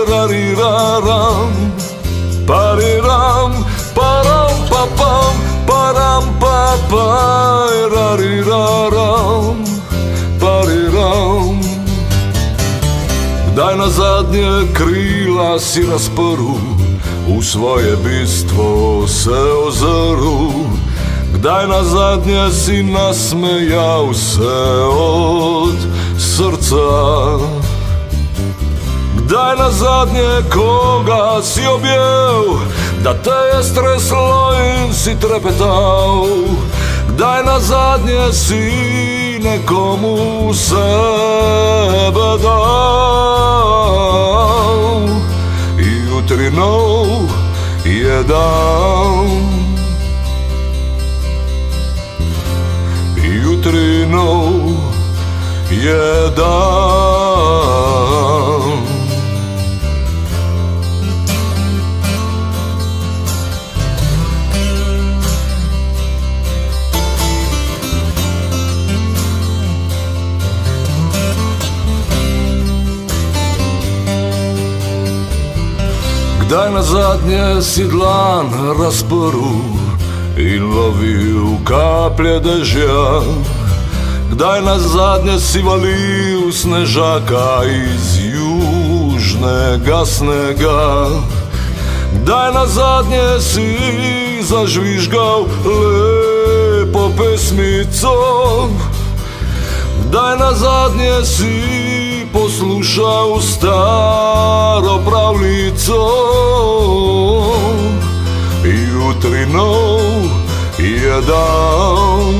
pariraram, pariram, param pa pam, param pa pariraram, pariram. Kdaj na zadnje krila si razprl, u svoje bistvo se ozoru? Kdaj na zadnje si nasmejal se od srca? Kdaj na zadnje koga si objel, da te je streslo in si trepetal? Kdaj na zadnje si nekomu sebe dal? Jutri nov je dan, jutri nov je dan. Kdaj na zadnje si dlan razprl in lovil kaplje dežja? Kdaj na zadnje si valil snežaka iz južnega snega? Kdaj na zadnje si zažvižgal lepo pesmico? Kdaj na zadnje si poslušal staro pravljico? Jutri nov je dan,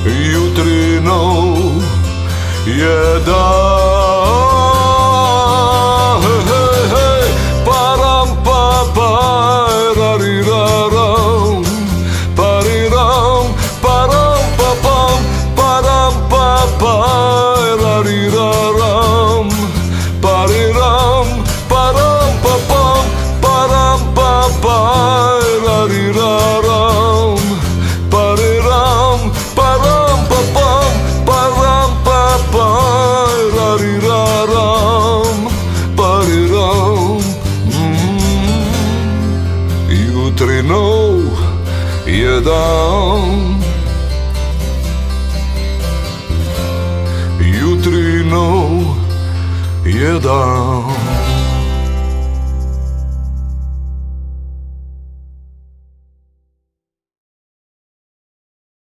jutri nov je dan. Hej, hej, param pa pariraram, pariram, param pa pam, param pa pariraram, pariram, param pa pam, param pa pariraram, pariram, param pa pam, param pa pariraram, pariram. Jutri nov je dan, jutri nov je dan.